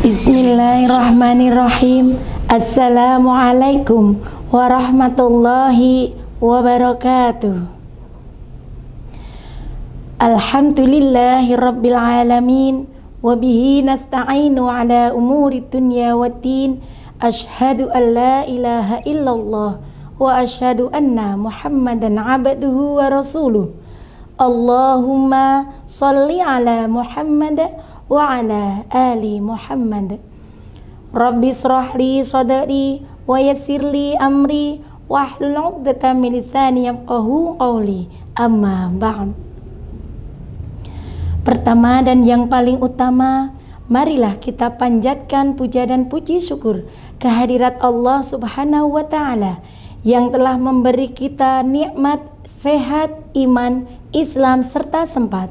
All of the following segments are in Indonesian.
Bismillahirrahmanirrahim. Assalamualaikum warahmatullahi wabarakatuh. Alhamdulillahi rabbil alamin. Wabihi nasta'inu ala umuri dunya waddin. Ashhadu an la ilaha illallah wa ashhadu anna muhammadan abduhu wa rasuluh. Allahumma salli ala Muhammad wa ala ali Muhammad. Rabbi shrah li sadri wa yassir li amri wahlul 'uqdatam min lisani yafqahu qawli. Amma ba'd. Pertama dan yang paling utama, marilah kita panjatkan puja dan puji syukur kehadirat Allah Subhanahu wa taala yang telah memberi kita nikmat sehat, iman, Islam serta sempat.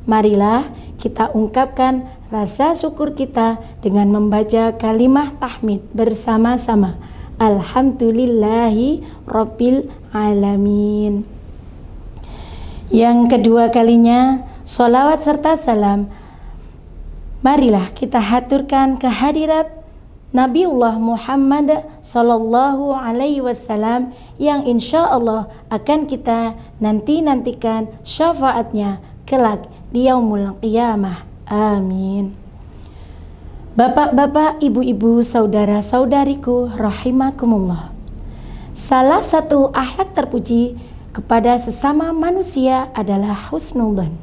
Marilah kita ungkapkan rasa syukur kita dengan membaca kalimah tahmid bersama-sama. Alhamdulillahi rabbil alamin. Yang kedua kalinya, sholawat serta salam marilah kita haturkan kehadirat Nabiullah Muhammad sallallahu alaihi wasallam yang insya Allah akan kita nantikan syafaatnya kelak di yaumul qiyamah. Amin. Bapak-bapak, ibu-ibu, saudara-saudariku rahimakumullah. Salah satu akhlak terpuji kepada sesama manusia adalah husnudzon.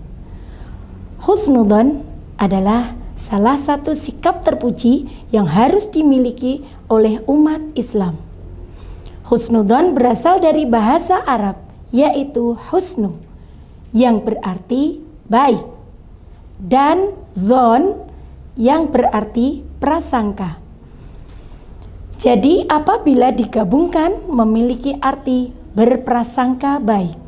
Husnudzon adalah salah satu sikap terpuji yang harus dimiliki oleh umat Islam. Husnudzon berasal dari bahasa Arab, yaitu husnu, yang berarti baik, dan dzon yang berarti prasangka. Jadi apabila digabungkan memiliki arti berprasangka baik.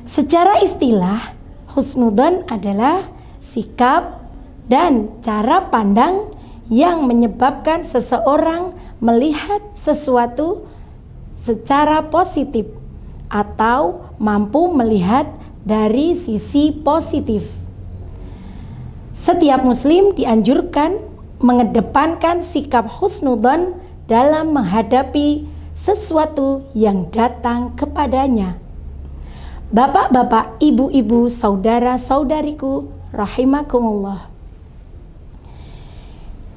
Secara istilah, husnudzon adalah sikap dan cara pandang yang menyebabkan seseorang melihat sesuatu secara positif atau mampu melihat dari sisi positif. Setiap muslim dianjurkan mengedepankan sikap husnudzon dalam menghadapi sesuatu yang datang kepadanya. Bapak-bapak, ibu-ibu, saudara-saudariku rahimakumullah.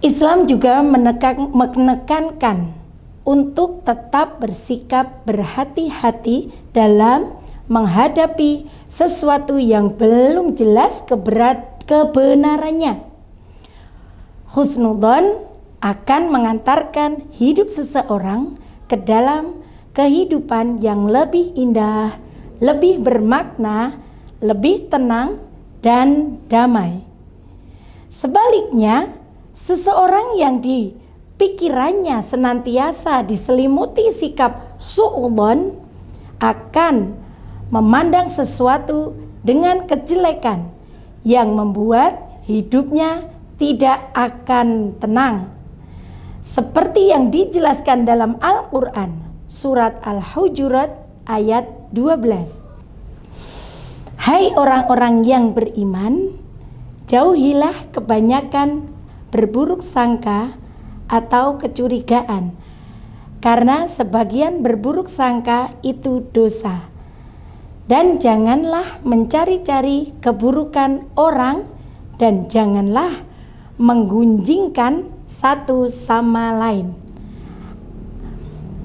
Islam juga menekankan untuk tetap bersikap berhati-hati dalam menghadapi sesuatu yang belum jelas kebenarannya. Husnudzon akan mengantarkan hidup seseorang ke dalam kehidupan yang lebih indah, lebih bermakna, lebih tenang, dan damai. Sebaliknya, seseorang yang di pikirannya senantiasa diselimuti sikap suudzon akan memandang sesuatu dengan kejelekan yang membuat hidupnya tidak akan tenang. Seperti yang dijelaskan dalam Al-Quran, surat Al-Hujurat ayat 12. Hai orang-orang yang beriman, jauhilah kebanyakan berburuk sangka atau kecurigaan, karena sebagian berburuk sangka itu dosa. Dan janganlah mencari-cari keburukan orang, dan janganlah menggunjingkan satu sama lain.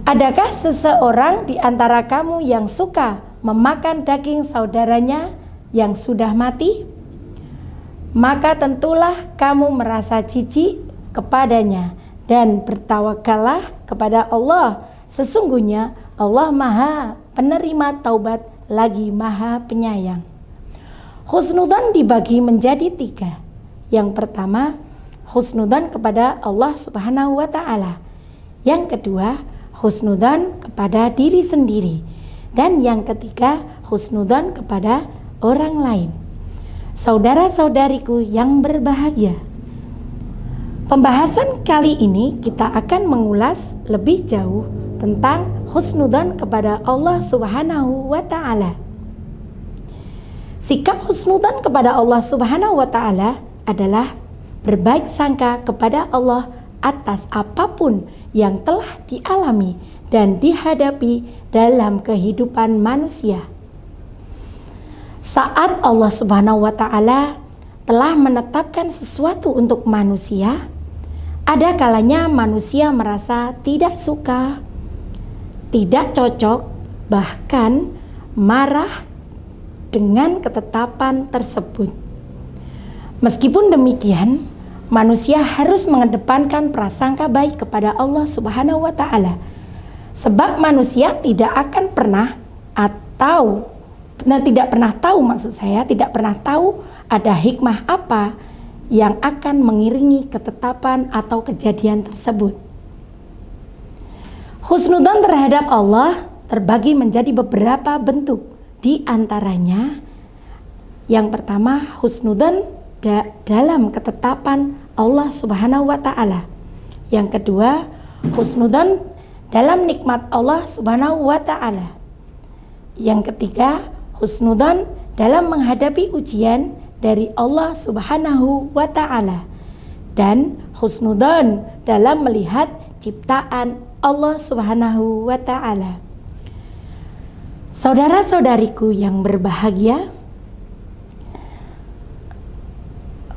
Adakah seseorang di antara kamu yang suka memakan daging saudaranya yang sudah mati? Maka tentulah kamu merasa jijik kepadanya dan bertawakallah kepada Allah. Sesungguhnya Allah Maha penerima taubat lagi Maha penyayang. Husnudzon dibagi menjadi 3. Yang pertama, husnudzon kepada Allah Subhanahu wa taala. Yang kedua, husnudzon kepada diri sendiri. Dan yang ketiga, husnudzon kepada orang lain. Saudara-saudariku yang berbahagia, pembahasan kali ini kita akan mengulas lebih jauh tentang husnudzon kepada Allah Subhanahu wa taala. Sikap husnudzon kepada Allah Subhanahu wa taala adalah berbaik sangka kepada Allah atas apapun yang telah dialami dan dihadapi dalam kehidupan manusia. Saat Allah Subhanahu wa taala telah menetapkan sesuatu untuk manusia, ada kalanya manusia merasa tidak suka, tidak cocok, bahkan marah dengan ketetapan tersebut. Meskipun demikian, manusia harus mengedepankan prasangka baik kepada Allah Subhanahu wa taala. Sebab manusia tidak akan pernah tidak pernah tahu ada hikmah apa yang akan mengiringi ketetapan atau kejadian tersebut. Husnudzon terhadap Allah terbagi menjadi beberapa bentuk. Di antaranya, yang pertama, husnudzon dalam ketetapan Allah Subhanahu wa taala. Yang kedua, husnudzon dalam nikmat Allah Subhanahu wa taala. Yang ketiga, husnudzon dalam menghadapi ujian dari Allah Subhanahu wa taala. Dan husnudzon dalam melihat ciptaan Allah Subhanahu wa taala. Saudara-saudariku yang berbahagia,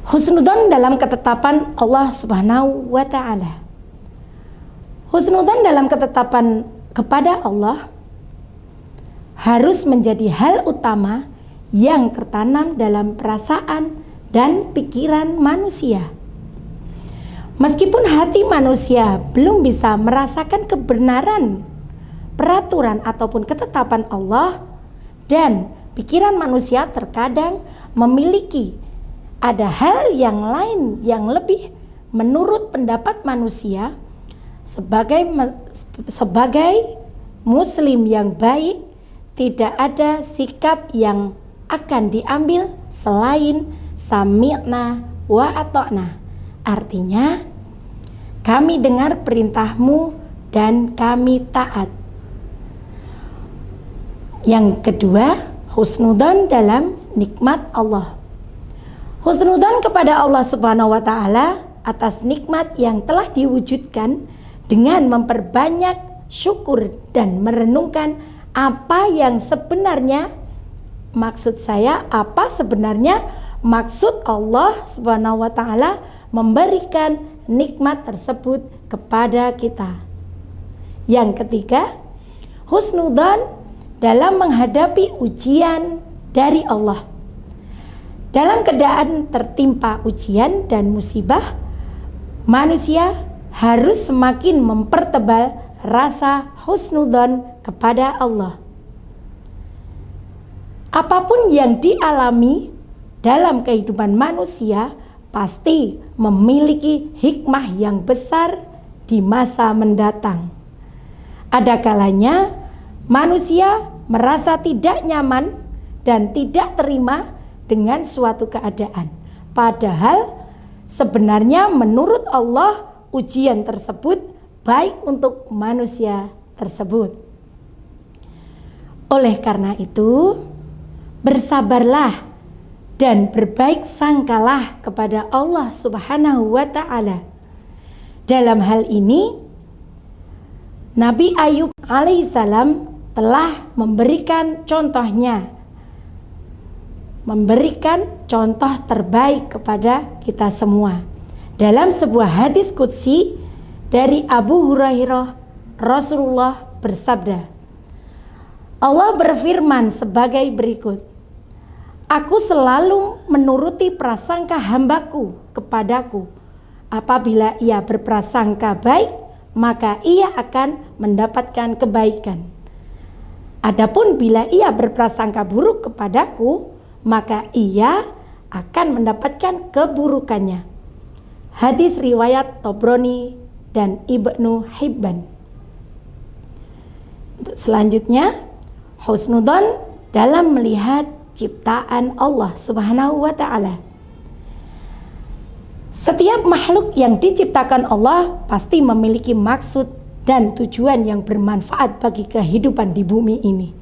husnudzon dalam ketetapan Allah Subhanahu wa taala. Husnudzon dalam ketetapan kepada Allah harus menjadi hal utama yang tertanam dalam perasaan dan pikiran manusia. Meskipun hati manusia belum bisa merasakan kebenaran peraturan ataupun ketetapan Allah, dan pikiran manusia terkadang memiliki ada hal yang lain yang lebih menurut pendapat manusia, sebagai muslim yang baik tidak ada sikap yang akan diambil selain sami'na wa ata'na. Artinya, kami dengar perintahmu dan kami taat. Yang kedua, husnudzon dalam nikmat Allah. Husnudzon kepada Allah Subhanahu wa taala atas nikmat yang telah diwujudkan dengan memperbanyak syukur dan merenungkan apa sebenarnya maksud Allah Subhanahu wa taala memberikan nikmat tersebut kepada kita. Yang ketiga, husnudzon dalam menghadapi ujian dari Allah. Dalam keadaan tertimpa ujian dan musibah, manusia harus semakin mempertebal rasa husnudzon kepada Allah. Apapun yang dialami dalam kehidupan manusia pasti memiliki hikmah yang besar di masa mendatang. Ada kalanya manusia merasa tidak nyaman dan tidak terima dengan suatu keadaan. Padahal sebenarnya menurut Allah ujian tersebut baik untuk manusia tersebut. Oleh karena itu, bersabarlah dan berbaik sangkalah kepada Allah Subhanahu wa taala. Dalam hal ini, Nabi Ayub alaihissalam telah memberikan contoh terbaik kepada kita semua. Dalam sebuah hadis qudsi dari Abu Hurairah, Rasulullah bersabda, Allah berfirman sebagai berikut, Aku selalu menuruti prasangka hambaku kepadaku. Apabila ia berprasangka baik, maka ia akan mendapatkan kebaikan. Adapun bila ia berprasangka buruk kepadaku, maka ia akan mendapatkan keburukannya. Hadis riwayat Tabrani dan Ibnu Hibban. Untuk selanjutnya, husnudzon dalam melihat ciptaan Allah Subhanahu wa taala. Setiap makhluk yang diciptakan Allah pasti memiliki maksud dan tujuan yang bermanfaat bagi kehidupan di bumi ini.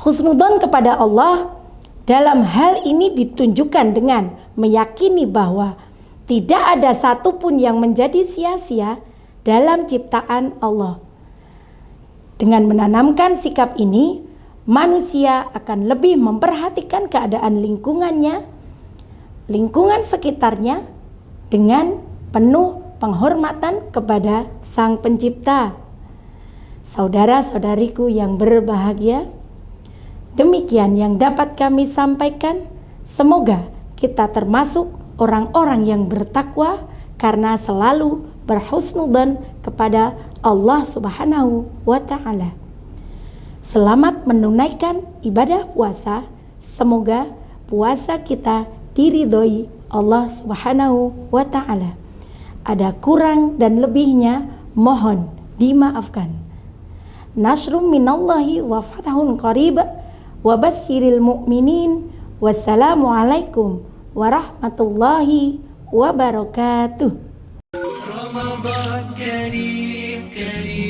Husnudzon kepada Allah Dalam hal ini ditunjukkan dengan meyakini bahwa tidak ada satupun yang menjadi sia-sia dalam ciptaan Allah. Dengan menanamkan sikap ini, manusia akan lebih memperhatikan keadaan lingkungannya, lingkungan sekitarnya, dengan penuh penghormatan kepada Sang Pencipta. Saudara-saudariku yang berbahagia, demikian yang dapat kami sampaikan. Semoga kita termasuk orang-orang yang bertakwa karena selalu berhusnudzon kepada Allah Subhanahu wa Ta'ala. Selamat menunaikan ibadah puasa. Semoga puasa kita diridhoi Allah Subhanahu wa Ta'ala. Ada kurang dan lebihnya, mohon dimaafkan. Nasrum minallahi wa fathun qarib wa basyiril mu'minin. Wassalamualaikum warahmatullahi wabarakatuh. Ramadan Kareem Kareem.